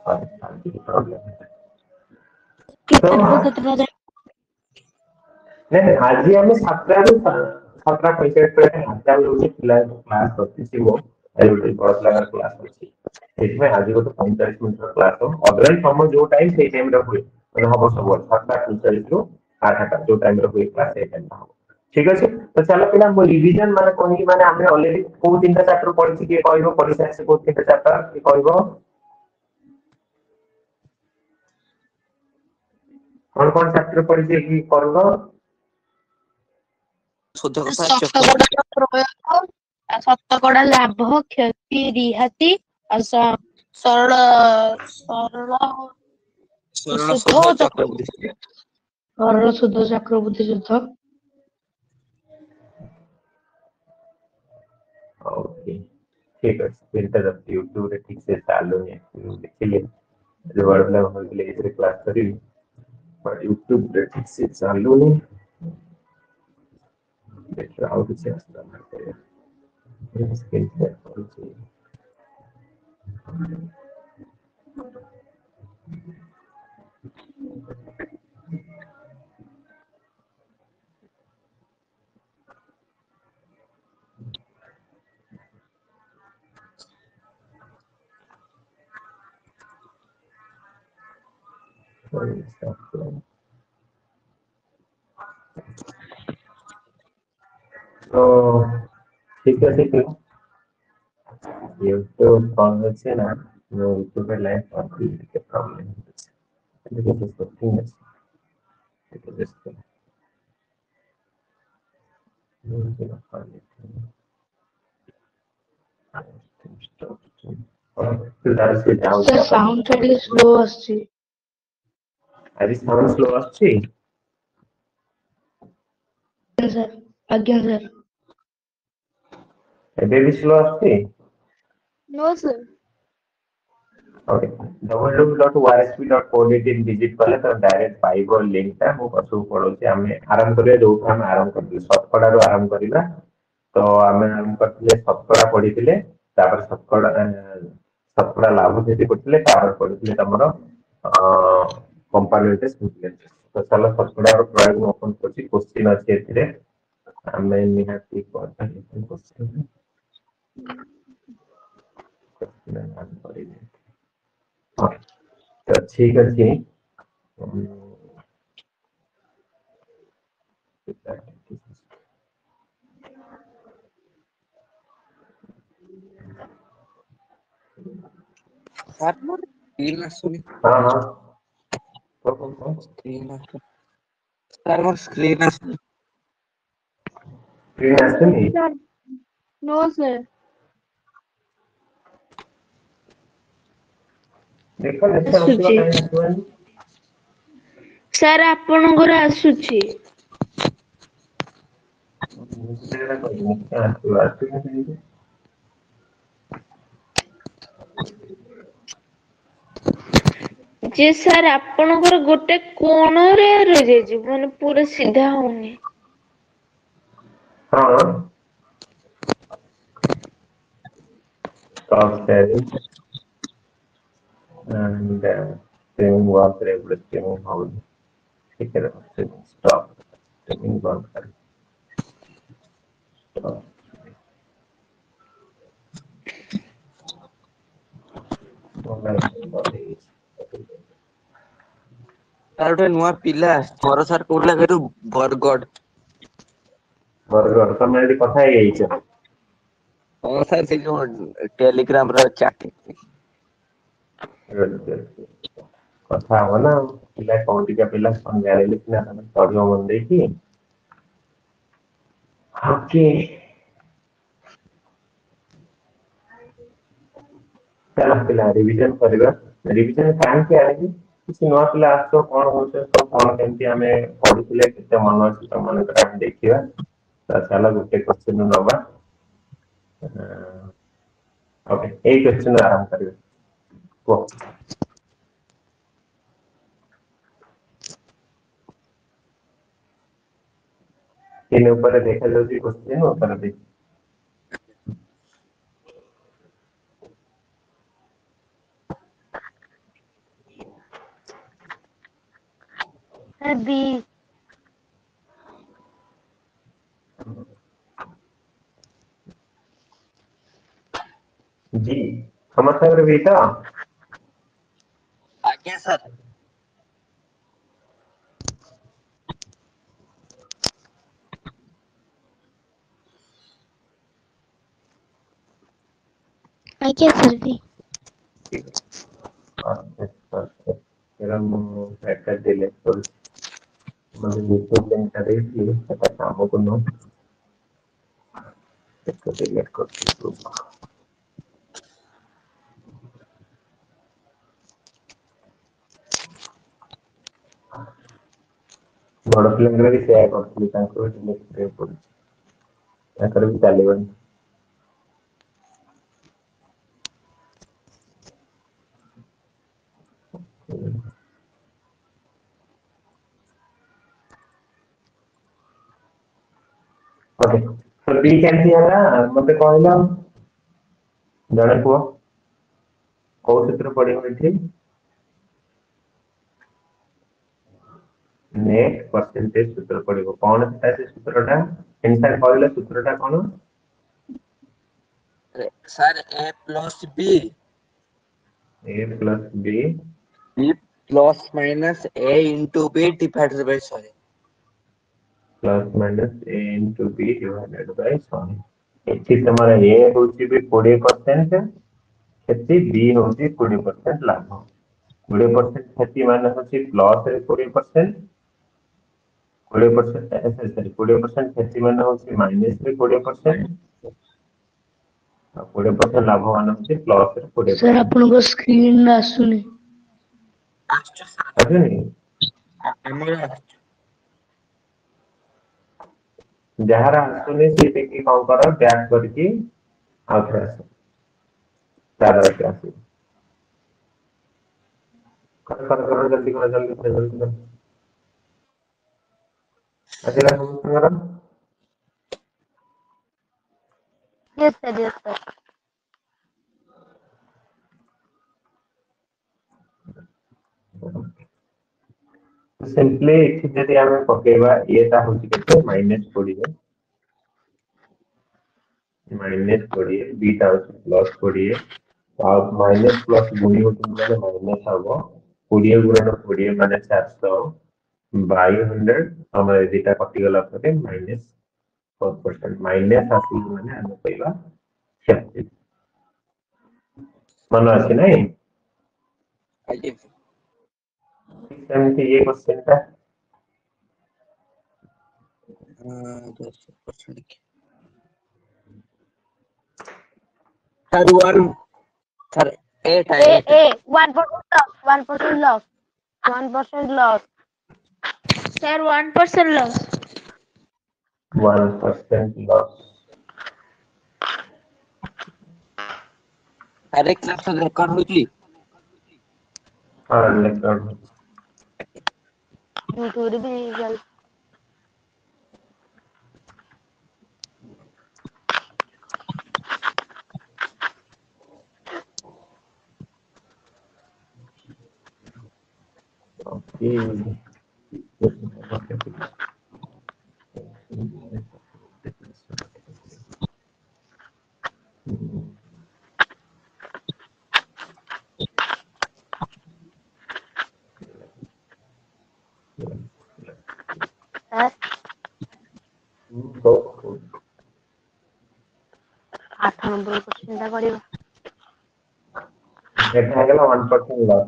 Problem तो केतरा केतरा नहीं आज हम 17:45 पे आता है क्लास होती थी वो एलटी कोर्स लगा क्लास होती इसमें आज को तो 45 मिनट क्लास हो अदरवाइज हम जो टाइम से टाइम रे हुए मतलब हम सब 7:45 ରୁ 8ଟା जो टाइम रे हुए क्लास ए टाइम हो ठीक अछि तो चलो पिला हम रिवीजन माने कोनी माने हमने ऑलरेडी को तीनटा चैप्टर पढ़ी के कहबो परीक्षा से को तीनटा चैप्टर के कहबो कौन चैप्टर पढ़ी के करबो ଶତକଡାର ପ୍ରୟୋଗ ଶତକଡା ଲାଭ କ୍ଷତି ରିହାତି ସରଳ ସରଳ ସୁଧ ଚକ୍ରବୃଦ୍ଧି ସୁଧ ओके ठीक है फिर तक यूट्यूब रे ठीक से चालू नहीं देखिए जो वर्ड लग हो गले इसे क्लास करी बट यूट्यूब रे ठीक से चालू नहीं देखिए how to change the screen share करूँ तो ठीक है यूट्यूब कौन से ना यूट्यूब पे लाइव काफी के प्रॉब्लम है लेकिन इसको ठीक है ठीक है इसको साउंड थोड़ी स्लो आछि अरे साउंड स्लो आछि सर आज्ञा सर एबे भी स्लो आछि no sir okay www.orsp.co.in visit कले तो डायरेक्ट पाइबो लिंक ता मो पसु पडोछि हमें आरंभ करिया जो हम आरंभ करथि शतकड़ा रो आरंभ करिला तो हमें आरंभ करथिले शतकड़ा पढिथिले तापर शतकड़ा लाभ जेति पढिथिले तापर पढिथिले तमरो कंपाउंड इंटरेस्ट बुझिले तो चलो शतकड़ा रो प्रयोग ओपन करछि क्वेश्चन अछि एथिरे हमें निहाती क्वेश्चन तो ठीक अछि सर मोर स्क्रीन आसुनी हां हां तो स्क्रीन आसु सर मोर स्क्रीन आसु स्क्रीन आसुनी नो सर देखो देखो आसुवा काई आसुवानी सर आपनकर आसुछि मुझे कोई आसुवा आसुवा जे सर आपनकर गोटे कोणरे रहि जायछि माने पूरा सीधा होनी हां stop sharing and streaming was able streaming how ठीक है stop streaming बंद कर stop सर गोटे नुआ पिला मोर सर कोला करू बरगड बरगड तमे एडी कथा हे जाइछ हां सर से जो टेलीग्राम रो चैट କଥା ହବ ନା ପିଲା କौटिका ପିଲା ଜାଣିଲେ ସିନା ତମେ ପଢିବ ମନ ଦେଇକି ओके चलो पिला रिवीजन करबा रिवीजन काहे के आले किसी नवा पिला आसो कोन होसे तो कोन केमती हमें पढुले केते मन अछि त मन करा देखिबा त चलो गुटे क्वेश्चन नबा ओके ए क्वेश्चन आरंभ करियो को इन ऊपर देखा जाउची क्वेश्चन ऊपर देख बी जी ସମସ୍ତଙ୍କର ବି ତ ଆଜ୍ଞା ସାର୍। आज्ञा सर भी ଏରା ମୁଁ ଏଟା ଡିଲିଟ କରୁଛି ମାନେ ୟୁଟ୍ୟୁବ ଲିଙ୍କଟା ଦେଇଥିଲି ସେଟା କାମ କରୁନି ଏଟା ଡିଲିଟ କରୁଛି ବଡ ପିଲାଙ୍କର ବି ସେୟା କରୁଥିଲି ତାଙ୍କର ଡିଲିଟ କରିବାକୁ ପଡୁଛି ତାଙ୍କର ବି ଚାଲିବନି ओके तो बी केमती होला मते कहला जणे पुओ कोन सूत्र पडियो एठी नेट परसेंटेज सूत्र पडियो कोन सेटा से सूत्रटा इनसाइड कहले सूत्रटा कोन sir A plus B a plus b B plus minus A into B divided by 100 plus minus a into b divided by 100 ଏଠି ତମର a ହଉଛି ବି 20% ସେଠି b ହଉଛି 20% ଲାଭ 20% କ୍ଷତି ମାନେ ହଉଛି ପ୍ଲସ ରେ 20% 20% ସରି 20% କ୍ଷତି ମାନେ ହଉଛି ମାଇନସ ରେ 20% ଆଉ 20% ଲାଭ ମାନେ ହଉଛି ପ୍ଲସ ରେ 20% सर आपनको स्क्रीन आसुनी आश्चर्य सर ଆସୁନି ଆମର ଯାହାର ଆସୁନି ସେ ଟିକେ କଣ କର ବ୍ୟାକ୍ କରିକି ଆଉ ଥରେ ଆସ ତାର ଆସିବ କର ଜଲ୍ଦି କର ଜଲ୍ଦି କର ଆସିଲା ସମସ୍ତଙ୍କର यस सर सिंपली एठी जदि आमे पकेबा एटा होची केते -20 -20 बीटा होची +20 और माइनस प्लस गुणी होची माने माइनस हबो 20 गुणन 20 माने 400 बाय 100 हमारे डेटा कटि गला परे -4% माइनस आसी माने हम कहबा 36 मन अछि नै आगे सेमती ये क्वेश्चन का 10% सर वन सर 8 है 8 1% loss 1% loss sir 1% loss 1% loss अरे क्लास रिकॉर्ड होची हां इलेक्ट्रॉन YouTube भी गल ओके सर तो 8 नंबर क्वेश्चन टा करियो एटा हेगला 1% लॉस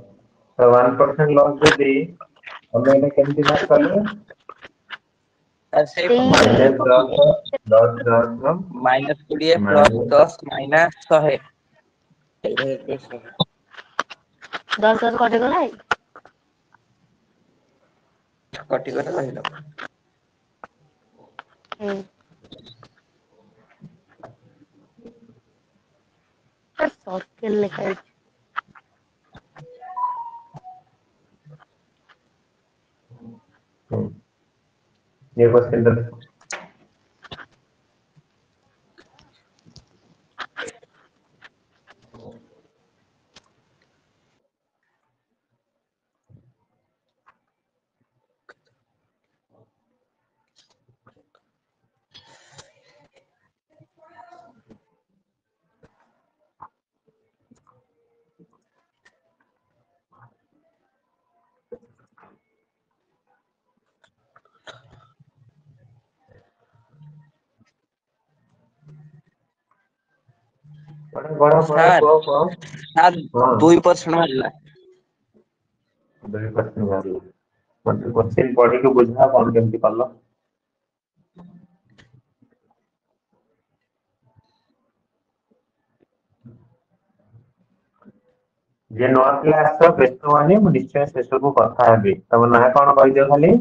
तो 1% लॉस जदी हमें एटा केमती बात करले सर से minus 10 minus 20 plus minus 10 minus 100 10 कटे गला कटि गला रहिला सर सर्किल लिखा है ये क्वेश्चन देखो ପଢ ପଢ ସାର୍ କୁହ କୁହ। ସାର୍ ହଁ 2% ବାହାରିଲା। 2% ବାହାରିଲା। ମତେ କୋଶ୍ଚିନ୍ ପଢିକି ବୁଝା କଣ କେମିତି କଲ। ଯେ ନୂଆ ପିଲା ଆସିଛ ବ୍ୟସ୍ତ ହୁଅନି, ମୁଁ ନିଶ୍ଚୟ ସେସବୁ କଥା ହେବି। ତମ ନାଁ କଣ କହିଦିଅ ଖାଲି।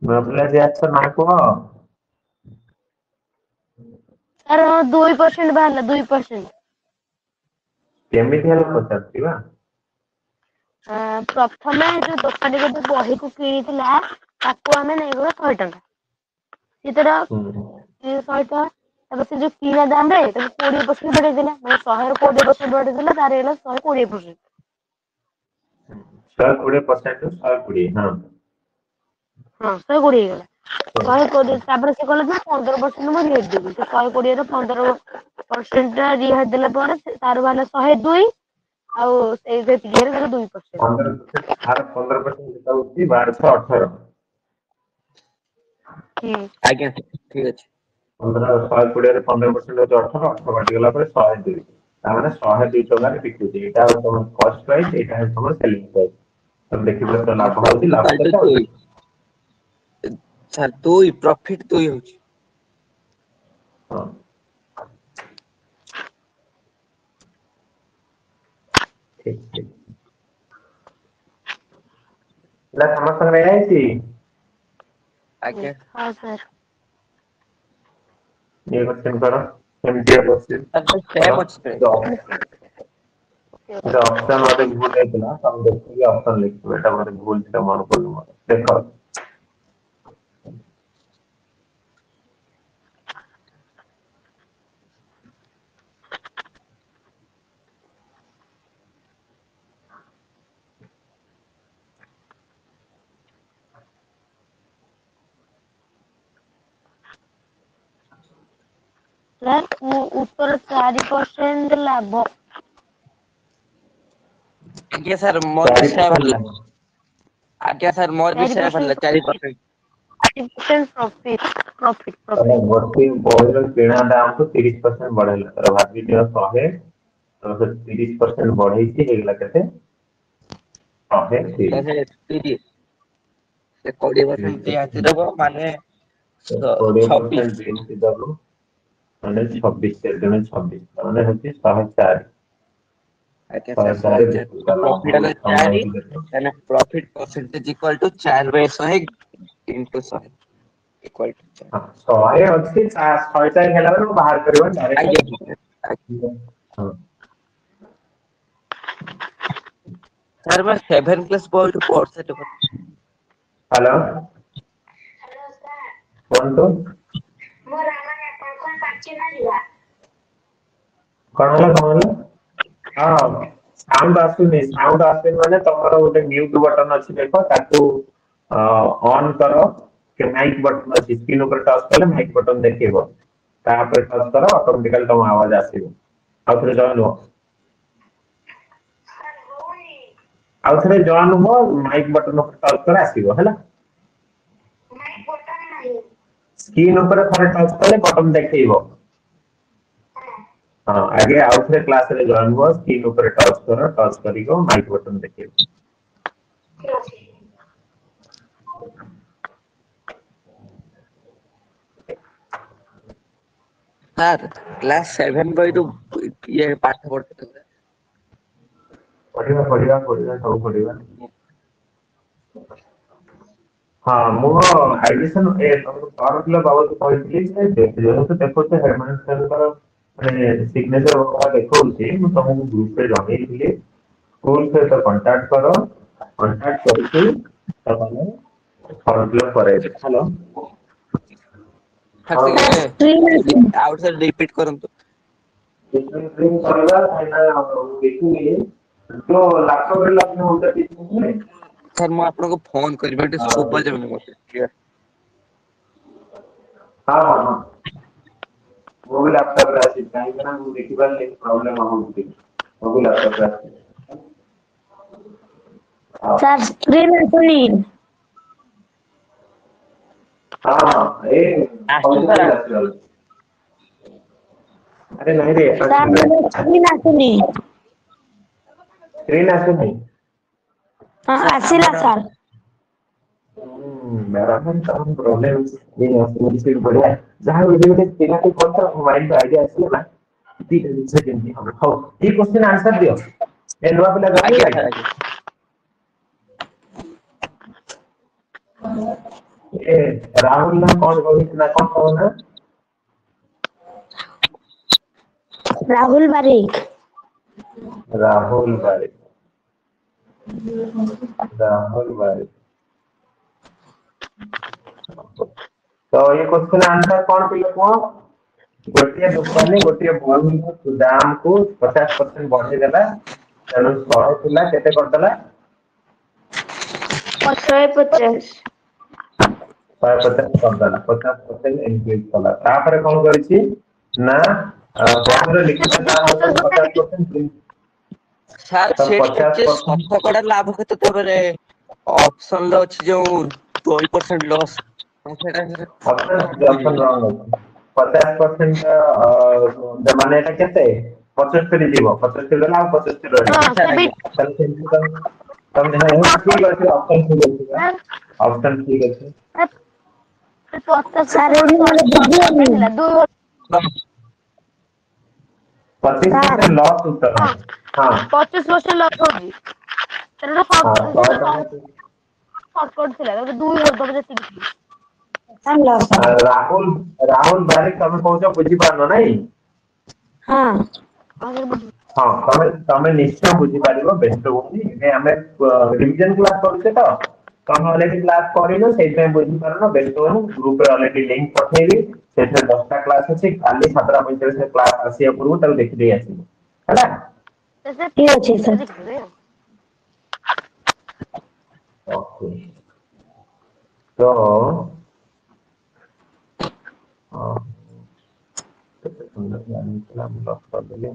ନୂଆ ପିଲା ଯିଏ ଆସିଛ ନାଁ କୁହ। ସାର୍ 2% ବାହାରିଲା 2%। କେମିତି ହେଲେ ପଚାରୁଛି ବା। ପ୍ରଥମେ ଯୋଉ ଦୋକାନୀ ଗୋଟେ ବହିକୁ କିଣିଥିଲା ତାକୁ ଆମେ ନେଇଗଲୁ 100 ଟଙ୍କା। ସେତର ହୁଁ 100 ଟଙ୍କା। ତାପରେ ସେ ଯୋଉ କିଣା ଦାମ ରେ ତାକୁ 20% ବଢେଇ ଦେଲା, ମାନେ 100 ରୁ 20% ବଢେଇ ଦେଲା, ତାର ହେଇଗଲା 120%। 120% ରୁ 120 ହଁ। ହଁ 120 ହେଇଗଲା। 120 ତାପରେ ସେ କହିଲା ଯେ 15% ମୁଁ ରିହାତି ଦେବି। 120 ରୁ 15% ଟା ରିହାତି ଦେଲା ପରେ ତାର ବାହାରିଲା 102। ଆଉ ସେଇ ସେତିକି ତାର 2%। 15% ଆର 15% ଯେତେ ହଉଛି 1218। ହୁଁ। ଆଜ୍ଞା ଠିକ ଅଛି। 120 ରେ 15% ହଉଛି 18, 18 କାଟିଗଲା ପରେ 102। ତାମାନେ 102 ଟଙ୍କାରେ ବିକୁଛି। ଏଇଟା ହଉଛି ତମର କଷ୍ଟ ପ୍ରାଇସ୍, ଏଇଟା ହଉଛି ତମର ସେଲିଂ ପ୍ରାଇସ୍। ତମେ ଦେଖିପାରୁଛ ମାନେ ଲାଭ ହଉଛି, ପ୍ରଫିଟ ଲାଭ କାଲି କେତେ ଦୁଇ ହଉଛି। ସାର୍ 2 ପ୍ରଫିଟ 2 ହଉଛି। ହଁ ଠିକ ଠିକ। ପିଲା ସମସ୍ତଙ୍କର ଏଇଆ ହେଇଛି। ଆଜ୍ଞା ହଁ ସାର୍। ଇଏ କୋଶ୍ଚିନ୍ କର, ଏମିତିଆ କୋଶ୍ଚିନ୍ ସାର୍ କର। ସେମ୍ ଅଛି ପ୍ରାୟ। ଅପସନ ବୋଧେ ଭୁଲ ହେଇଥିଲା, ତମେ ଦେଖିକି ଅପସନ ଲେଖିବ। ଏଟା ବୋଧେ ଭୁଲ ଥିଲା ମନେ ପଡୁନି ମୋର, ଦେଖ। ସାର୍ ଉତ୍ତର 4% ଲାଭ। ଆଜ୍ଞା ସାର୍ ମୋର ବି ସେୟା 4% ବାହାରିଲା। ଲାଭ। ଆଜ୍ଞା ସାର୍ ମୋର ବି ସେୟା 4% ବାହାରିଲା 4%। 4% ତାହେଲେ ପ୍ରଫିଟ। ଗୋଟେ ବହିର କିଣା ଦାମକୁ 30% ବଢେଇଲା। ତାର ଭାବିନିଅ 100, ତ 30% ବଢେଇଛି ହେଇଗଲା କେତେ 130। 30 ସେ 20% ରିହାତି ଦବ ମାନେ 26। 20% ରିହାତି ଦବ ମାନେ 26 ତେଣୁ 26 ମାନେ ହଉଛି 104। ଆଜ୍ଞା ସାର୍ 104 104 ବିକୁଚି। ତାର ଲାଭ ପ୍ରଫିଟ ହେଲା ହଉଛି ତମ 4 ହଉଛି କେତେ। ତାହେଲେ profit percentage equal to 4/100 into 100 equal to 4। ହଁ 100 ଅଛି 104 ହେଲା ପରେ ବାହାର କରିବ ଆଜ୍ଞା ଡାଇରେକ୍ଟ। ହଁ ସାର୍ ବା 7 କ୍ଲାସ ପରଠୁ ହ୍ୟାଲୋ କୁହନ୍ତୁ। କଣ ହେଲା କଣ ହେଲା? ହଁ ସାଉଣ୍ଡ ଆସୁନି। ସାଉଣ୍ଡ ଆସୁନି ମାନେ ତମର ଗୋଟେ ମ୍ୟୁଟ ବଟନ ଅଛି ଦେଖ, ତାକୁ ଅନ୍ କର। ମାଇକ୍ ବଟନ ଅଛି, ସ୍କ୍ରିନ୍ ଉପରେ ଟଚ୍ କଲେ ମାଇକ୍ ବଟନ ଦେଖେଇବ। ତାପରେ ଟଚ୍ କର, ଅଟୋମେଟିକାଲି ତମ ଆୱାଜ ଆସିବ। ଆଉ ଥରେ ଜଏନ୍ ହୁଅ। ଆଉ ଥରେ ଜଏନ୍ ହୁଅ, ମାଇକ୍ ବଟନ ଉପରେ ଟଚ୍ କଲେ ଆସିବ ହେଲା। ସ୍କ୍ରିନ୍ ଉପରେ ଥରେ ଟଚ୍ କଲେ ବଟନ ଦେଖେଇବ। ହଁ ଆଗେ ଆଉ ଥରେ କ୍ଲାସରେ ଜଏନ୍ ହୁଅ, ସ୍କ୍ରିନ୍ ଉପରେ ଟଚ୍ କର, ଟଚ୍ କରିବ ମାଇକ୍ ବଟନ ଦେଖେଇବ। ସାର୍ କ୍ଲାସ 7 ବହିରୁ ଇଏ ପାଠ ପଢୁଥିଲେ। ପଢିବା ପଢିବା ପଢିବା ସବୁ ପଢିବା। ହଁ ମୁଁ ଆଡମିସନ ଫର୍ମ ଫିଲଅପ ବାବଦକୁ କହିଥିଲି ଯେ ଯେହେତୁ ଦେଖୁଛ ହେଡମାଷ୍ଟରଙ୍କର ମାନେ ସିଗ୍ନେଚର ଦେଖଉଛି, ମୁଁ ତମକୁ ଗ୍ରୁପରେ ଜଣେଇଥିଲି। ସ୍କୁଲ ସହିତ କଣ୍ଟାକ୍ଟ କର, କଣ୍ଟାକ୍ଟ କରିକି ତମେ ଫର୍ମ ଫିଲଅପ କରାଇବେ। ହ୍ୟାଲୋ ସାର୍ ଟିକେ ଆଉଥରେ ରିପିଟ୍ କରନ୍ତୁ। ସାର୍ ମୁଁ ଆପଣଙ୍କୁ ଫୋନ କରିବି ଏଠି ଶୁଭା ଯାଉନି ମତେ କ୍ଲିୟର। ହଁ ହଁ ହଁ ମୁଁ ବି ଲାପଟପ ରେ ଅଛି କାହିଁକି ନା ମୁଁ ଦେଖିପାରିଲି ପ୍ରୋବ୍ଲେମ ହଉଛି ମୁଁ ବି ଲାପଟପ ରେ ଅଛି ସାର୍ ସ୍କ୍ରିନ୍ ଆସୁନି। ହଁ ଏ ଆସୁନି ହଉଛି ସାର୍ ଆସିବ अरे नहीं रे ସାର୍ ମୋର ସ୍କ୍ରିନ୍ ଆସୁନି। स्क्रीन आସୁନି ହଁ ସାର୍ ଆସିଲା ଆମର ସାର୍। मेरा भी तमाम प्रॉब्लम स्क्रीन आସୁନି से बढ़िया जहां मुझे ଗୋଟେ ପିଲାଟି କଥା ମାଇଣ୍ଡ ଆଇडिଆ ଆସିଲା ନା ଦିଟା ଜିନିଷ କେମିତି ହବ ହଉ ଏଇ କ୍वेଶ୍ଚन ଆନ୍ସର ଦିଅ ଏ ନୂଆ ପିଲା ଜଏନ୍ ଆଜ୍ଞା ହେଲା ସାର୍ କି ଆଜ୍ଞା ଏ ରାହୁଲ ନା କଣ କହିଥିଲା କଣ କହୁନା ରାହୁଲ ବାରିକ। राहुल बारिक राहुल बारिक तो ये क्वेश्चन आंसर कौन पिले कुह गोटे दुकानी गोटे बोई दाम को 50% बढ़े देला तेणु 100 थिला केते करदेला 150। 150 करदेला 50% इंक्रीज कला तापर कौन करिछि ना बंधरे लिखिता ता मतलब 50% ସାର୍ तो ସେଠି ଯେ 50% ଶତକଡା ଲାଭ କେତେ ତାପରେ ଅପସନ ରେ ଅଛି ଯୋଉ 20% ଲସ୍ ସେଇଟା ऑप्शन रॉन्ग होता 50% ମାନେ ଏଟା କେତେ 75 ଯିବ 75 ଗଲା ଆଉ 75 ରହିଲା ହଁ ସାର୍ ସେ ବି ଆଜ୍ଞା ତାହେଲେ ସେମିତି ତମେ ଠିକ ଅଛି ଅପସନ ଠିକ ଅଛି ବା ଅପସନ ଠିକ ଅଛି ସାର୍ ଏଇଠି ମୋର ବୁଝିବନି। ଥିଲା 2 ସାର୍ 25% ଲସ୍ ଉତ୍ତର ହଁ 25% ଲସ୍ ହଉଛି ସେଟା ହଁ ସର୍ଟ 100 ଟଙ୍କା ସର୍ଟକଟ ଥିଲା ତାପରେ 2 କରିଦବ ଯେତିକି ରାହୁଲ ରାହୁଲ ବାରିକ ତମେ କହୁଛ ବୁଝିପାରୁନ ନାଇଁ ହଁ ହଁ ତମେ ନିଶ୍ଚୟ ବୁଝିପାରିବ ବ୍ୟସ୍ତ ହୁଅନି ଏବେ ଆମେ ରିଭିଜନ କ୍ଲାସ କରୁଛେ ତ ତମେ ଅଲରେଡି କ୍ଲାସ କରିନ ସେଇଥିପାଇଁ ବୁଝିପାରୁନ ବ୍ୟସ୍ତ ହୁଅନି ଗ୍ରୁପରେ ଅଲରେଡି ଲିଙ୍କ ପଠେଇବି ସେଥିରେ 10ଟା କ୍ଲାସ ଅଛି କାଲି 7:45 କ୍ଲାସ ଆସିବା ପୂର୍ବରୁ ତାକୁ ଦେଖିଦେଇ ଆସିବ ହେଲା ଠିକ ଅଛି ସାର୍। ଓକେ ତ କେତେ ସୁନ୍ଦର ଜାଣିଥିଲା ମୁଁ ଲକ୍ କରିଦେଲି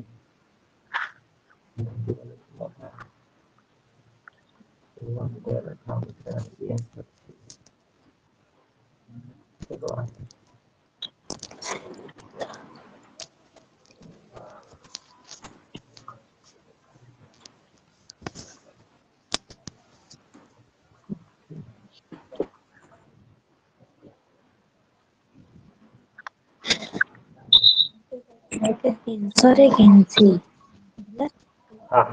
ମତେ 300 ରେ କିଣିଛି। ହଁ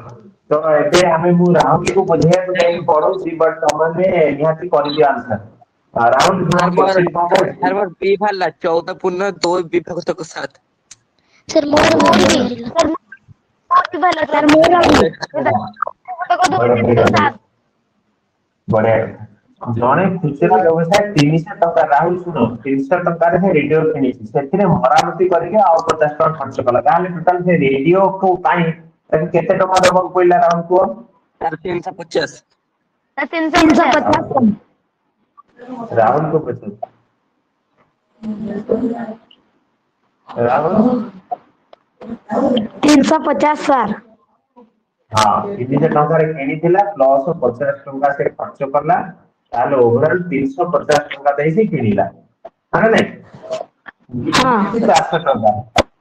ତ ଏବେ ଆମେ ମୁଁ ରାହୁଲକୁ ବୁଝେଇବାକୁ ଯାଇକି ପଢଉଛି ବଟ୍ ତମେ ନିହାତି କରିଦିଅ ଆନ୍ସର ରାହୁଲ ସାର୍ ଶୁଣ ମୋର କୋଶ୍ଚିନ୍ କଣ କହୁଛି ସାର୍ ମୋର ବି ବାହାରିଲା 14 ପୂର୍ଣ୍ଣ 2 ବିଭକ୍ତ 7 ସାର୍ ମୋର ମୋର ବି ବାହାରିଲା। ସାର୍ ଭଲ ମୋର ବି। ବଢିଆ ବଢିଆ ଜଣେ ଖୁଚୁରା ବ୍ୟବସାୟ 300 ଟଙ୍କା ରାହୁଲ ଶୁଣ 300 ଟଙ୍କାରେ ସେ ରେଡିଓ କିଣିଛି ସେଥିରେ ମରାମତି କରିକି ଆଉ 50 ଟଙ୍କା ଖର୍ଚ୍ଚ କଲା ତାହେଲେ ଟୋଟାଲ ସେ ରେଡିଓ ପାଇଁ ତାକୁ କେତେ ଟଙ୍କା ଦବାକୁ ପଡିଲା ରାହୁଲ କୁହ ସାର୍ 350 350 350 राहुल को पसंद राहुल 350 ସାର୍। ହଁ 300 ଟଙ୍କାରେ କିଣିଥିଲା ପ୍ଲସ 50 ଟଙ୍କା ସେ ଖର୍ଚ୍ଚ କଲା ତାହେଲେ ଓଭରାଲ 350 ଟଙ୍କା ଦେଇ ସେ କିଣିଲା ହଁ ନା ନାଇଁ ହଁ 400 ଟଙ୍କା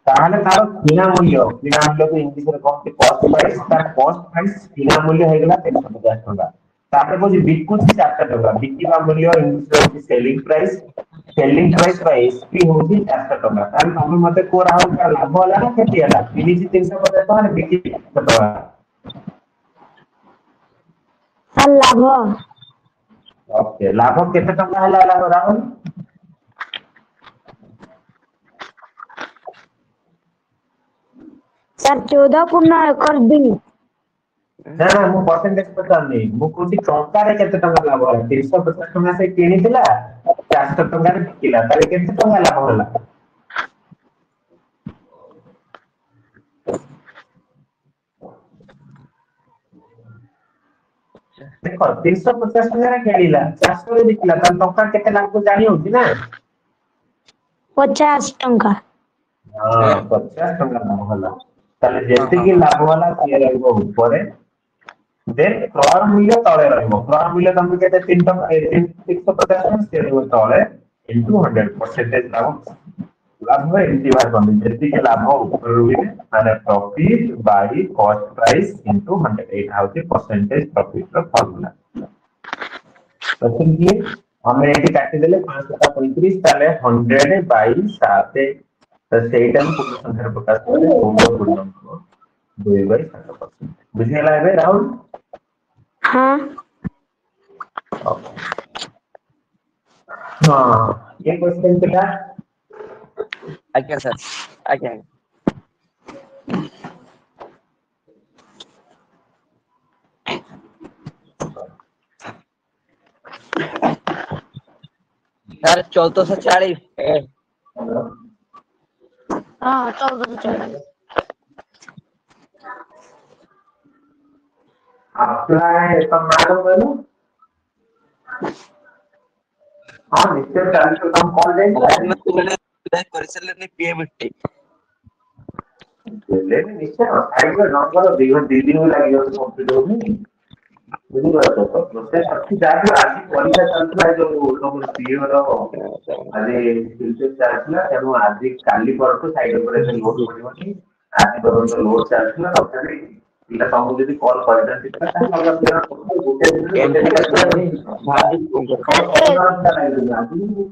ତାହେଲେ ତାର କିଣା ମୂଲ୍ୟକୁ ଇଂଲିଶରେ କହନ୍ତି କଷ୍ଟ ପ୍ରାଇସ୍ ତାର କଷ୍ଟ ପ୍ରାଇସ୍ କିଣା ମୂଲ୍ୟ ହେଇଗଲା 350 ଟଙ୍କା ତାପରେ କହୁଛି ବିକୁଛି 400 ଟଙ୍କା ବିକିବା ମୂଲ୍ୟ ଇଂଲିଶରେ ହଉଛି ସେଲିଂ ପ୍ରାଇସ୍ ବା ଏସପି ହଉଛି 400 ଟଙ୍କା ତାହେଲେ ତମେ ମତେ କୁହ ରାହୁଲ ତାର ଲାଭ ହେଲା ନା କ୍ଷତି ହେଲା କିଣିଛି 350 ଟଙ୍କା ବିକିଛି 400 ଟଙ୍କା ସାର୍ ଲାଭ। ଓକେ ଲାଭ କେତେ ଟଙ୍କା ହେଲା ରାହୁଲ ସାର୍ 14 ପୂର୍ଣ୍ଣ 1 2 ନା ନା ମୁଁ ପରସେଣ୍ଟେଜ ପଚାରୁନି ମୁଁ କହୁଛି ଟଙ୍କାରେ କେତେ ଟଙ୍କା ଲାଭ ହେଲା 350 ଟଙ୍କା ସେ କିଣିଥିଲା 400 ଟଙ୍କାରେ ବିକିଲା ତାହେଲେ କେତେ ଟଙ୍କା ଲାଭ ହେଲା ଦେଖ 350 ଟଙ୍କାରେ କିଣିଲା 400 ରେ ବିକିଲା ତାହେଲେ ଟଙ୍କା କେତେ ଲାଭ ଜାଣି ହଉଛି ନା 50 ଟଙ୍କା ହଁ 50 ଟଙ୍କା ଲାଭ ହେଲା ତାହେଲେ ଯେତିକି ଲାଭ ହେଲା ସିଏ ରହିବ ଉପରେ ଦେନ୍ କ୍ରୟ ମୂଲ୍ୟ ତଳେ ରହିବ କ୍ରୟ ମୂଲ୍ୟ ତମକୁ କେତେ 3 ଟଙ୍କା 350 ସିଏ ରହିବ ତଳେ ଇଣ୍ଟୁ 100% ଲାଭ ଲାଭ ଏମିତି ବାହାର କରନ୍ତି ଯେତିକି ଲାଭ ଉପରେ ରୁହେ ମାନେ ପ୍ରଫିଟ ବାଇ କଷ୍ଟ ପ୍ରାଇସ୍ ଇଣ୍ଟୁ 100 ଏଇଟା ହଉଛି ପରସେଣ୍ଟେଜ ପ୍ରଫିଟ ର ଫର୍ମୁଲା तो चलिए हमें एटी काटिदेले 535 ताले 100 बाई 7 तो ସେଇଟା କୁ ପୂର୍ଣ୍ଣ ସଂଖ୍ୟାରେ ପ୍ରକାଶ କଲେ ପୂର୍ଣ୍ଣ ପୂର୍ଣ୍ଣାଙ୍କ 2/7% ବୁଝିହେଲା ଏବେ ରାହୁଲ हाँ हाँ ये क्वेश्चन ଥିଲା ଆଜ୍ଞା ସାର୍ ଆଜ୍ଞା ସାର୍ 1440 हाँ 1440 अप्लाई तो मैडम बोलो हाँ निश्चय चालीस तो हम कौन ଆପଣ लेंगे ତୁଳନା କରିସାରିଲେନି ପିଏମଟି लेकिन निश्चय साइड में नंबर दी दिन लगी हो कंप्लीट होगी ବୁଝିପାରୁଛ ତ ପ୍ରୋସେସ ଅଛି ଯାହାକି ଆଜି ପରୀକ୍ଷା ଚାଲିଥିଲା ଯୋଉ ତମର ପିଓ ର ଆଜି ଫିଲ୍ଡ ଚାଲିଥିଲା ତେଣୁ ଆଜି କାଲି ପରଠୁ ସାଇଡ ଉପରେ ଏତେ ଲୋଡ ପଡିବନି ଆଜି ପର୍ଯ୍ୟନ୍ତ ଲୋଡ ଚାଲିଥିଲା ତଥାପି ପିଲା ତମକୁ ଯଦି କଲ୍ କରିଥାନ୍ତି ତାହେଲେ ଅଲଗା ପିଲା ଗୋଟେ ଦିନରେ ଗୋଟେ ଦିଟା ପିଲାମାନେ ଆଜି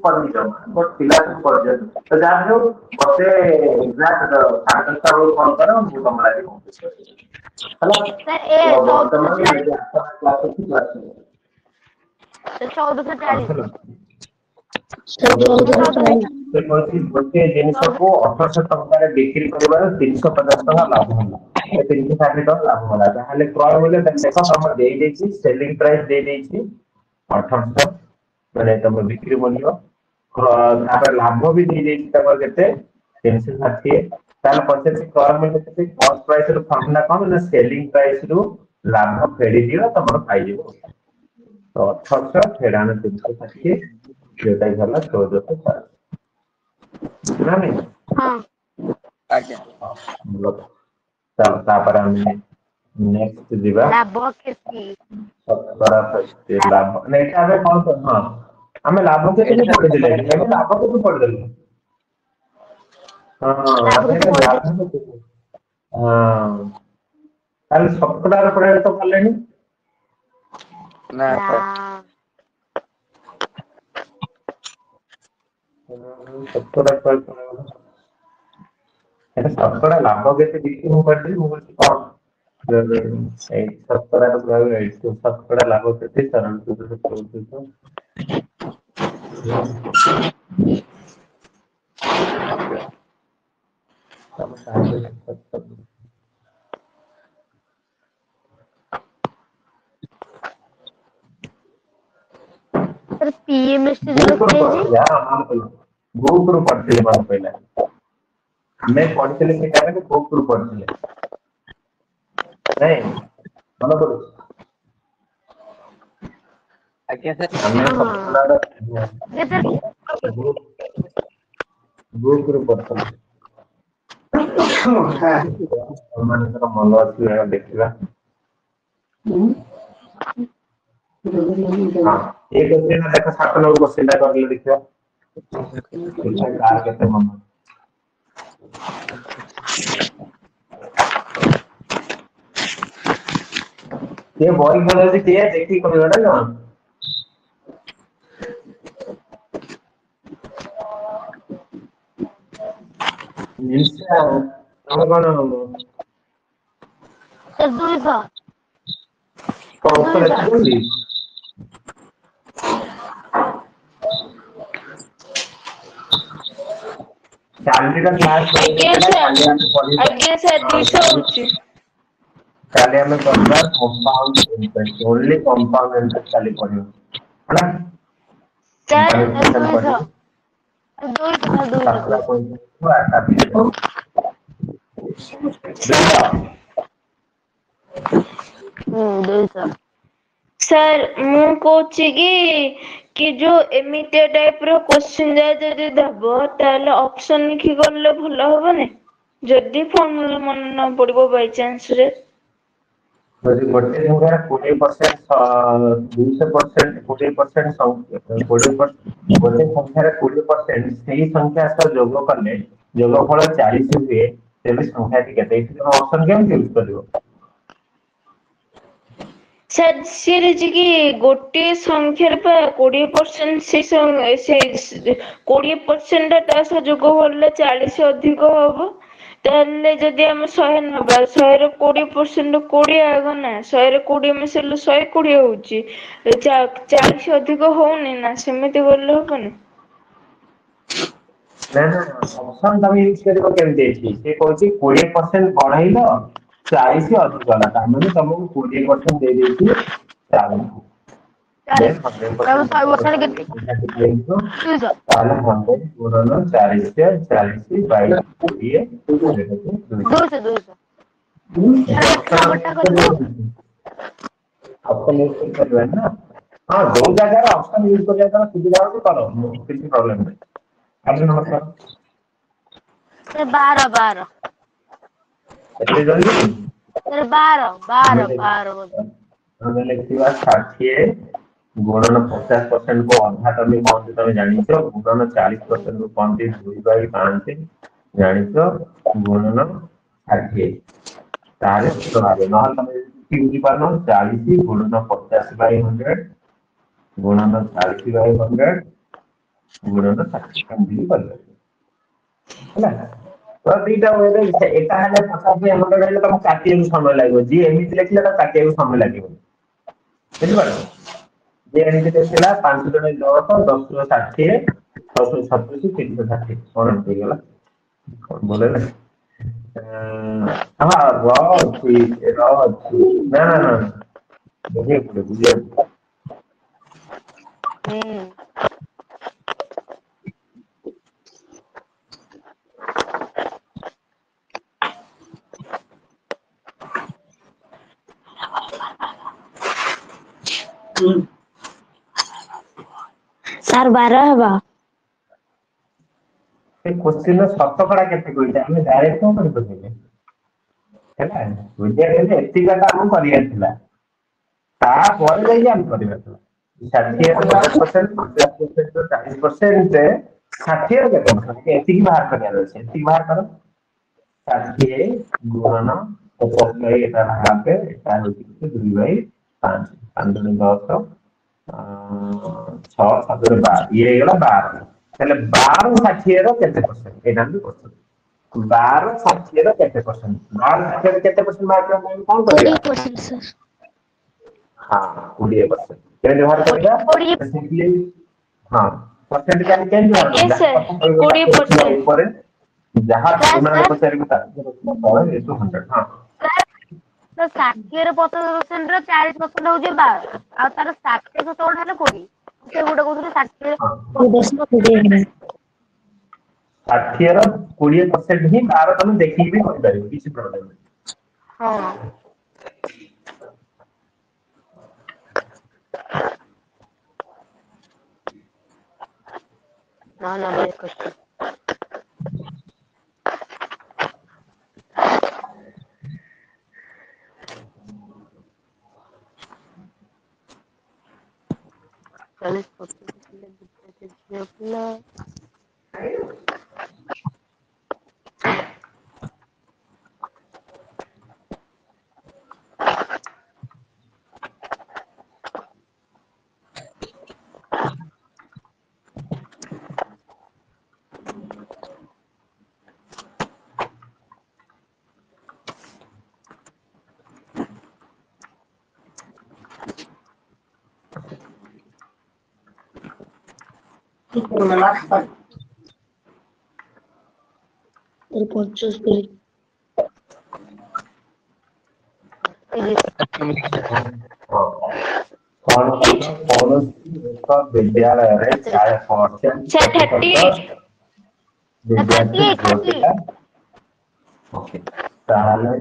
କରିଛ ବଟ ପିଲା ସବୁ କରିଛନ୍ତି ତ ଯାହା ହଉ ମତେ ଏକ୍ସାକ୍ଟ 10:30 ବେଳକୁ କଲ୍ କର ମୁଁ ତମର ଆଜି କମ୍ପ୍ଲିଟ୍ କରିଦେବି ହେଲା सर ए ତ 1440 ବର୍ତ୍ତମାନ क्लास ଅଛି क्लास सर 1440 ସେ କହିଛି ଗୋଟିଏ ଜିନିଷକୁ 1800 ଟଙ୍କାରେ ବିକ୍ରି କରିବାର 350 ଟଙ୍କା ଲାଭ ହେଲା 360 ଟଙ୍କା ଲାଭ ହେଲା ତାହେଲେ କ୍ରୟ ମୂଲ୍ୟ ଦେଖ ତମର ଦେଇଦେଇଛି ସେଲିଂ ପ୍ରାଇସ୍ ଦେଇଦେଇଛି 1800 ମାନେ ତମ ବିକ୍ରି ମୂଲ୍ୟ ତାପରେ ଲାଭ ବି ଦେଇଦେଇଛି ତମର କେତେ 360 ତାହେଲେ ପଚାରିଛି କ୍ରୟ ମୂଲ୍ୟ କେତେ କଷ୍ଟ ପ୍ରାଇସ୍ ର ଫର୍ମୁଲା କଣ ନା ସେଲିଂ ପ୍ରାଇସ୍ ରୁ ଲାଭ ଫେରି ଦିଅ ତମର ପାଇଯିବ तो 1800 फेराना 360 जोटा ही गला 1440 बुझला नहीं हाँ ଆଜ୍ଞା मतलब चल तापर हम नेक्स्ट दिबा लाभ क्षति शतकरा प्रति लाभ नहीं एटा हमें कौन कर हां हमें लाभ के भी पढ़ दिले हमें लाभ के भी पढ़ दिले हां लाभ के तो पढ़ लाभ के हां ताले शतकरा रे पढ़े तो भलेनी ନା ସାର୍ ला शतकरा पर এটা শতকরা লাভ কেতে বিক্রি ମୁଁ କରିଥିଲି ମୁଁ କହିଲି କଣ এই শতকরা প্রয়োগ এইটো শতকরা লাভ কেতে ସରଳ ସୂତ୍ର କହୁଛି ତ ତମ ସାହାଯ୍ୟ सर पीएमएसटी जो ଗ୍ରୁପ ରୁ रखे जी ପଢିଥିଲା ଆମ ଗ୍ରୁପ ରୁ ପଢିଥିଲେ ମନେ ପଇଲା ଆମେ ପଢିଥିଲେ ସେ ଟାଇମରେ ଗ୍ରୁପ ରୁ ପଢିଥିଲେ ନାଇଁ ମନେ ପଡୁଛି ଆଜ୍ଞା ସାର୍ ଆମେ हाँ ଶତକଡାର ये सर ଗ୍ରୁପ ରୁ ପଢିଥିଲେ ସେମାନଙ୍କର ମନ ଅଛି ଦେଖିବା हाँ एक क्वेश्चन देखो 7 नंबर क्वेश्चन टा कर देखियो देखा कार केते मन ये बॉय बोले से किया देखी कोई बड़ा ना निशा हम सर 200 कौन ऊपर अच्छी काली का क्लास आज्ञा सर 200 होची काली हमें पढ़ना compound interest only compound interest काली पढ़ियो है ना सर 200 200 सर ମୁଁ କହୁଛି କି कि जो एमितिया टाइप रो क्वेश्चन जाए जदि दबो ताले ऑप्शन लिखि गले भलो हबने जदि फॉर्मूला मन न पड़िबो बाय चांस रे ଯଦି ଗୋଟେ ସଂଖ୍ୟାର 20% 200% 20% 20% ଗୋଟେ ସଂଖ୍ୟାର 20% ସେଇ ସଂଖ୍ୟା ସହ ଯୋଗ କଲେ ଯୋଗଫଳ 40 ହୁଏ ତେବେ ସଂଖ୍ୟାଟି କେତେ ଏଇଠି ଅପସନ କେମିତି ୟୁଜ କରିବ? सर सिर जी की गोटे संख्यार पा 20% से 20% ता सह जोग होले 40 अधिक हबो ताले जदि हम 100 नबा 100 रो 20% 20 आगो ना 100 रो 20 मिसेले 120 होउची 40 अधिक होउनी ना सेमिति बोलले हबनी ନା ନା ଅପସନ ତମେ ୟୁଜ କରିବ କେମିତି ଏଠି ସେ କହୁଛି 20% ବଢାଇଲ 40 ଅଧିକ ହେଲା ତାମାନେ ତମକୁ 20% ଦେଇଦେଇଛି 40 then 100% କେତେ ଦୁଇଶହ ତାହେଲେ 100 ଗୁଣନ 40 40 ବାଇ 20 ଦୁଇଶହ ଗୋଟା କରିବ ଅପସନ ୟୁଜ କରିପାରିବାନି ନା ହଁ ଯୋଉ ଜାଗାରେ ଅପସନ ୟୁଜ କରିବା ଦ୍ୱାରା ସୁବିଧା ହଉଛି କର କିଛି ପ୍ରୋବ୍ଲେମ ନାହିଁ ଆଜି ନମସ୍କାର 12 ଏତେ ଜଲ୍ଦି 12 ବୋଧେ ଆମେ ଲେଖିବା 60 ଗୁଣନ 50% କୁ ଅଧା ତମେ କହନ୍ତି ତମେ ଜାଣିଛ ଗୁଣନ 40% କୁ କହନ୍ତି 2/5 ଜାଣିଛ ଗୁଣନ 60 ତାହେଲେ ଉତ୍ତର ଭାବେ ନହେଲେ ତମେ କିଛି ବୁଝିପାରୁନ 40 ଗୁଣନ 50/100 ଗୁଣନ 40/100 ଗୁଣନ 60 ଏମିତି କରିପାରିବ ହେଲା ତ ଦିଟା ୱେରେ ଏଟା ହେଲେ 50/100 ହେଲେ ତମକୁ କାଟିବାକୁ ସମୟ ଲାଗିବ ଯିଏ ଏମିତି ଲେଖିଲେ ତାକୁ କାଟିବାକୁ ସମୟ ଲାଗିବ ବୁଝିପାରିଲ ଯିଏ ଏମିତି ଲେଖିଲା 5 ଜଣ 10 10 60 6 36 360 କଣ ଏମିତି ହେଇଗଲା କଣ ବୋଲେ ନା ହଁ ର ଅଛି ନା ନା ନା ବୁଝିବାକୁ ସାର୍ 12 ହବ ସେ କ୍ୱେଶ୍ଚିନ ଶତକଡା କେତେ କହିଲେ ଆମେ ଡାଇରେକ୍ଟ କଣ କରିପାରିବେ ହେଲା ବୁଝିବାକୁ ଏତିକଟା ଆମକୁ କରିବାର ଥିଲା ତାପରେ ଯାଇକି ଆମେ କରିବା 60% 50% 40% 60 ର କେତେ ଏତିକି ବାହାର କରିବାର ଅଛି ଏତିକି ବାହାର କର 60 ଗୁଣନ 50 ଏଟା ହାଫ ଏଟା ହଉଛି 2/5 5 10 6 7 12 ଇଏ ହେଇଗଲା 12 ତାହେଲେ 12 60 ର କେତେ ପରସେଣ୍ଟ ଏଇଟା ବି ପଚାରୁଛି 12 60 ର କେତେ ପରସେଣ୍ଟ 12 60 ର କେତେ ପରସେଣ୍ଟ ବାହାର କରିବା ପାଇଁ କଣ କରିବା 20% ସାର୍ हाँ 20% କେମିତି ବାହାର କରିବା 20 ସିମ୍ପଲି ହଁ ପରସେଣ୍ଟ କେମିତି ବାହାର ଆଜ୍ଞା କରିବା ସାର୍ 20% ଉପରେ ଯାହା ପରିମାଣ ସାର୍ ପଚାରିବୁ ତାକୁ ତଳେ ଏଠୁ 100 ହଁ 60 ର 50% ର 40% ହଉଛି 12 ଆଉ ତାର 60% ହେଲେ 20 ସେ ଗୋଟେ କହୁଥିଲେ 60 ହଁ 20 60 ର 20% ହିଁ ତାର ତମେ ଦେଖିକି ବି କହିପାରିବ କିଛି ପ୍ରୋବ୍ଲେମ ନାହିଁ ହଁ ନା ନା very question ଚାଳିଶ କଣ କହିଲ କୌଣସି ଏକ ବିଦ୍ୟାଳୟରେ 40% ସାର୍ 38 ବିଦ୍ୟାର୍ଥୀ ଝିଅ 38 ପିଲା ଓକେ ତାହେଲେ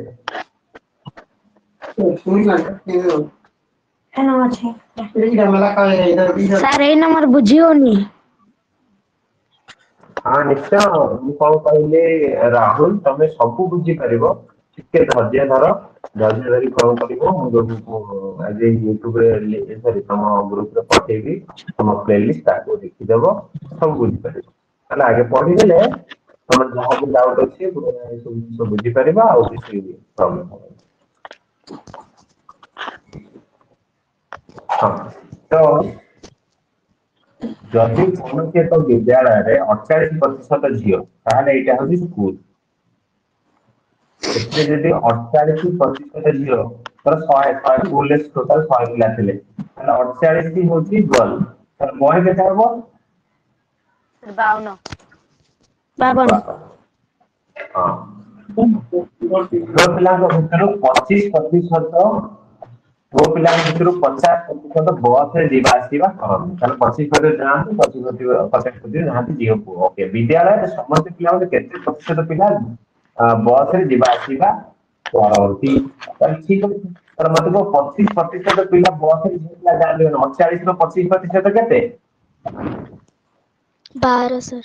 ସାର୍ ଏଇ ନମ୍ବର ବୁଝି ହଉନି। हाँ निश्चय ମୁଁ କଣ କହିଲି ରାହୁଲ ତମେ ସବୁ ବୁଝିପାରିବ ଟିକେ ଧୈର୍ଯ୍ୟ ଧର ଧୈର୍ଯ୍ୟ ଧରି କଣ କରିବ ମୁଁ ତମକୁ ଆଜି ୟୁଟ୍ୟୁବରେ ସରି ତମ ଗ୍ରୁପରେ ପଠେଇବି ତମ ପ୍ଲେଲିଷ୍ଟ ତାକୁ ଦେଖିଦବ ସବୁ ବୁଝିପାରିବ ତାହେଲେ ଆଗେ ପଢିଦେଲେ ତମର ଯାହା ବି ଡାଉଟ ଅଛି ସବୁ ଜିନିଷ ବୁଝିପାରିବ ଆଉ କିଛି ପ୍ରୋବ୍ଲେମ ହବନି। ହଁ ତ ଯଦି କୌଣସି ଏକ ବିଦ୍ୟାଳୟରେ 48% ଝିଅ ତାହେଲେ ଏଇଟା ହଉଛି ସ୍କୁଲ ସେଥିରେ ଯଦି 48% ଝିଅ ଧର 100 ସ୍କୁଲରେ ଟୋଟାଲ 100 ପିଲା ଥିଲେ ତାହେଲେ 48 ହଉଛି ଗର୍ଲ ତାହେଲେ ବୟ କେତେ ହବ 52 52 ହଁ ଝିଅ ପିଲାଙ୍କ ଭିତରୁ 25% ପୁଅ ପିଲାଙ୍କ ଭିତରୁ 50% ବସରେ ଯିବା ଆସିବା କରନ୍ତି ତାହେଲେ 25% ଯାଆନ୍ତି 50% ଯାଆନ୍ତି ଝିଅ ପୁଅ ଓକେ ବିଦ୍ୟାଳୟରେ ସମସ୍ତ ପିଲା କେତେ ପ୍ରତିଶତ ପିଲା ବସରେ ଯିବା ଆସିବା କରନ୍ତି ତାହେଲେ ଠିକ ଅଛି ତାହେଲେ ମତେ କୁହ 25% ପିଲା ବସରେ ଝିଅ ପିଲା ଯାଆନ୍ତି 48 ରୁ 25% କେତେ 12 सर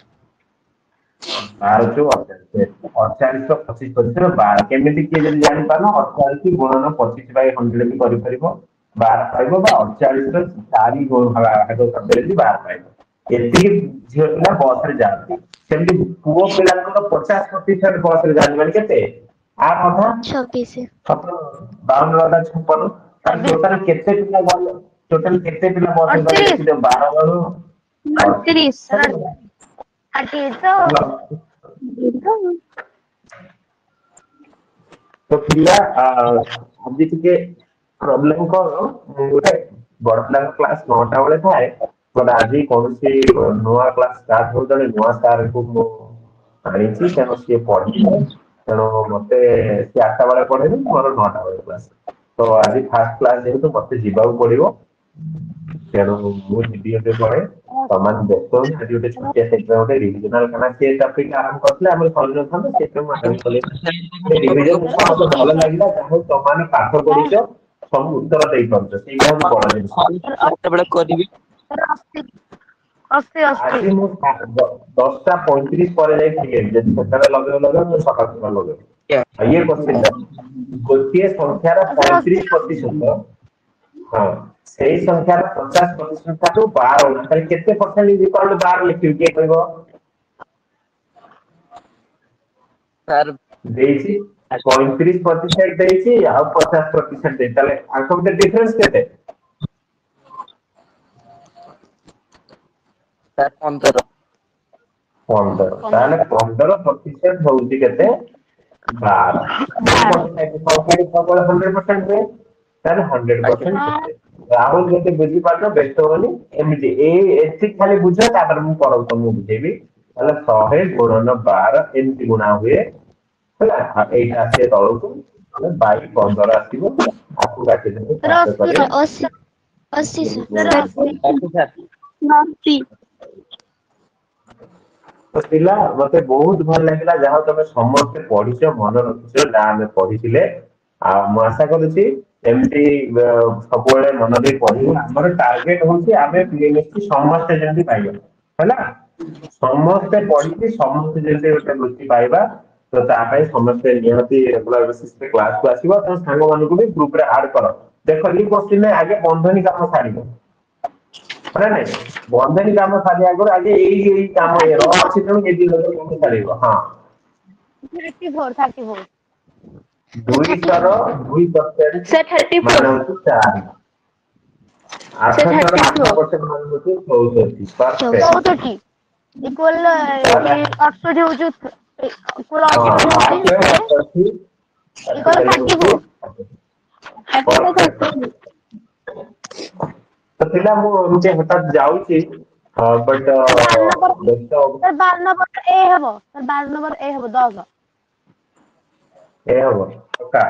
12 ରୁ 48 ରୁ 25% 12 କେମିତି କିଏ ଯଦି ଜାଣିପାରୁନ 48 ଗୁଣନ 25/100 ବି କରିପାରିବ 12 ପାଇବ ବା 48 ର 4 ଭାଗ କରିଦେଲେ ବି 12 ପାଇବ ଏତିକି ଝିଅ ପିଲା ବସରେ ଯାଆନ୍ତି ସେମିତି ପୁଅ ପିଲାଙ୍କର 50% ବସରେ ଯାଆନ୍ତି ମାନେ କେତେ 8 ଅଧା 26 52 ଅଧା 56 ତାହେଲେ ଟୋଟାଲ କେତେ ପିଲା ଗଲେ ଟୋଟାଲ କେତେ ପିଲା ବସରେ ଗଲେ 38 ଦେଖିଦିଅ 12 ଗଣୁ 38 38 तो पिला आदि टिके प्रोब्लेम कौन गोटे बड़ पिला क्लास 9टा बेले थाए बट आज कौन सी नुआ क्लास स्टार्ट हो जने नुआ सार को मो आनीची तेनो से पढ़ी तेनो मते से 8टा बेले पढ़ेबी मोर 9टा बेले क्लास तो आज फर्स्ट क्लास जेहेतु मते जिबाउ पड़िबो तेनो मु जिबी एते पढ़े समान देखो आज गोटे छोटिया सेक्टर गोटे रीजनल खाना से टॉपिक आरंभ करथले हमर कॉलेज था से तो आरंभ कले डिवीजन हिसाब मते भल लागिला जाहो तमाने पाठ पढिछो सब उत्तर देई परछो सेटा हम बड़ जिनिस କେତେବେଳେ କରିବି आज मु 10:35 ପରେ ଯାଇ ଠିକ ଯଦି ସେତେବେଳେ ଲଗେଇବ ସକାଳ ସକାଳ ଲଗେଇବ ये क्वेश्चन ଗୋଟିଏ ସଂଖ୍ୟାର 35% ହଁ ସେଇ ସଂଖ୍ୟାର 50% ଠାରୁ 12 ତାହେଲେ କେତେ ପରସେଣ୍ଟ ଇକ୍ୱାଲ 12 ଲେଖିବି କିଏ କହିବ ସାର୍ ଦେଇଛି 35% ଦେଇଛି ଆଉ 50% ଦେଇଛି ତାହେଲେ ଆଙ୍କ ଭିତରେ ଡିଫରେନ୍ସ କେତେ ସାର୍ 15 ତାହେଲେ 15% ହଉଛି କେତେ 12 ସବୁବେଳେ 100% ହୁଏ ତାହେଲେ 100% କେତେ ରାହୁଲ ଯଦି ବୁଝିପାରୁଛ ବ୍ୟସ୍ତ ହବନି ଏମିତି ଏତିକି ଖାଲି ବୁଝ ତାପରେ ମୁଁ ପରକୁ ତମକୁ ବୁଝେଇବି ତାହେଲେ 100 ଗୁଣନ 12 ଏମିତି ଗୁଣା ହୁଏ ହେଲା ଏଇଟା ଆସିବ ତଳକୁ ବାଇ 15 ଆସିବ ଆକୁ କାଟିଦେବେ 7 କରି 80 ସାର୍ ତ ପିଲା ମତେ ବହୁତ ଭଲ ଲାଗିଲା ଯାହା ତମେ ସମସ୍ତେ ପଢିଛ ମନେ ରଖିଛ ଯାହା ଆମେ ପଢିଥିଲେ ଆଉ ମୁଁ ଆଶା କରୁଛି ଏମିତି ସବୁବେଳେ ମନ ଦେଇ ପଢିବୁ ଆମର ଟାର୍ଗେଟ ହଉଛି ଆମେ ସମସ୍ତେ ଯେମିତି ପାଇବା ହେଲା ସମସ୍ତେ ପଢିକି ସମସ୍ତେ ଯେମିତି ଗୋଟେ ବୃତ୍ତି ପାଇବା ତ ତା ପାଇଁ ସମସ୍ତେ ନିହାତି ରେଗୁଲାର ବେସିସରେ କ୍ଲାସକୁ ଆସିବ ତମ ସାଙ୍ଗମାନଙ୍କୁ ବି ଗ୍ରୁପରେ ଆଡ କର ଦେଖ ଏଇ କୋଶ୍ଚିନରେ ଆଗେ ବନ୍ଧନୀ କାମ ସାରିବ ନା ନାଇଁ ବନ୍ଧନୀ କାମ ସାରିବା ଆଗରୁ ଆଗେ ଏଇ କାମ ର ଅଛି ତେଣୁ ଏଇ କାମ ସାରିବ ହଁ 34 200 2% सर 34 ମାନେ ହଉଛି 4 सर 800 34 8% ମାନେ ହଉଛି 64 ପରଫେକ୍ଟ 64 ଇକ୍ୱାଲ ତାହେଲେ 68 ହଉଛି ଇକ୍ୱାଲ ହଁ 68 8 ଇକ୍ୱାଲ 34 ତ ପିଲା ମୁଁ ଏମିତି ହଠାତ୍ ଯାଉଛି ବଟ୍ ବ୍ୟସ୍ତ ସାର୍ 12 ନମ୍ବର ଏ ହବ ସାର୍ 12 ନମ୍ବର ଏ ହବ 10 ଏ ହବ ପକ୍କା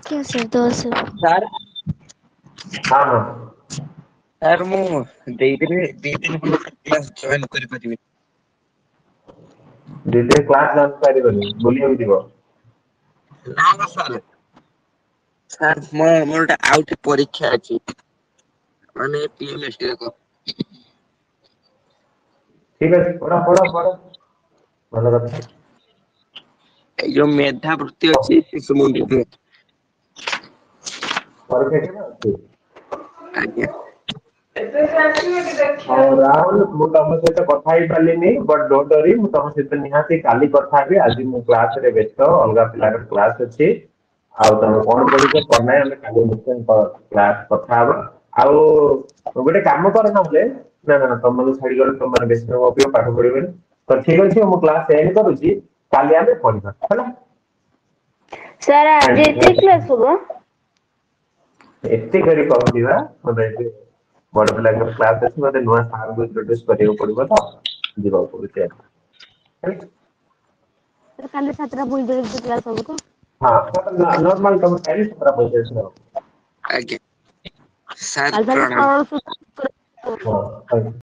क्या सर 10 ସାର୍ ହଁ ହଁ ସାର୍ ମୁଁ ଦେଇଥିଲି 2 ଦିନ କ୍ଲାସ ଜଏନ କରିପାରିବି ଦି ଦିନ କ୍ଲାସ ଜଏନ ପାରିବନି ବୁଲିବାକୁ ଯିବ ନା ସାର୍ ସାର୍ ମୋର ଗୋଟେ ଆଉ ଗୋଟେ ପରୀକ୍ଷା ଅଛି ମାନେ PMST ରେ ଠିକ ଅଛି ପଢ ଭଲ କଥା। ଏଇ ଯୋଉ ମେଧାବୃତ୍ତି ଅଛି ଶିଶୁ ମନ୍ଦିର ପରୀକ୍ଷା କେବେ ଅଛି? ଆଜ୍ଞା ହଉ ରାହୁଲ ମୁଁ ତମ ସହିତ କଥା ହେଇପାରିଲିନି ବଟ୍ ଡୋଣ୍ଟ ୱରି ମୁଁ ତମ ସହିତ ନିହାତି କାଲି କଥା ହେବି। ଆଜି ମୁଁ କ୍ଲାସରେ ବ୍ୟସ୍ତ ଅଲଗା ପିଲାର କ୍ଲାସ ଅଛି। ଆଉ ତମେ କଣ ପଢୁଛ କଣ ନାହିଁ ଆମେ କାଲି ନିଶ୍ଚୟ କ୍ଲାସ କଥା ହବା। ଆଉ ଗୋଟେ କାମ କର ନହେଲେ ନା ତମକୁ ଛାଡିଗଲେ ତମେ ବେଶୀ ସମୟ ଗପିବ ପାଠ ପଢିବନି। ତ ଠିକ ଅଛି ମୁଁ କ୍ଲାସ ଏଣ୍ଡ କରୁଛି କାଲି ଆମେ ପଢିବା ହେଲା। ସାର୍ ଆଜି ଏତେ କ୍ଲାସ ହବ? ଏତେ କରି କହୁଛି ବା ମୋତେ ବଡ ପିଲାଙ୍କର କ୍ଲାସ ଅଛି ମତେ ନୂଆ ସାରଙ୍କୁ ଇଣ୍ଟ୍ରୋଡ୍ୟୁସ କରିବାକୁ ପଡିବ ତ ଯିବାକୁ ପଡୁଛି ଆଜି। କାଲି 7:45 କ୍ଲାସ ହବ ତ? ହଁ ନର୍ମାଲ ତମ ଟାଇମ 7:45 ହବ। ଆଜ୍ଞା ସାର୍ କାଲି ତାହେଲେ ପ୍ରଣାମ। ହଁ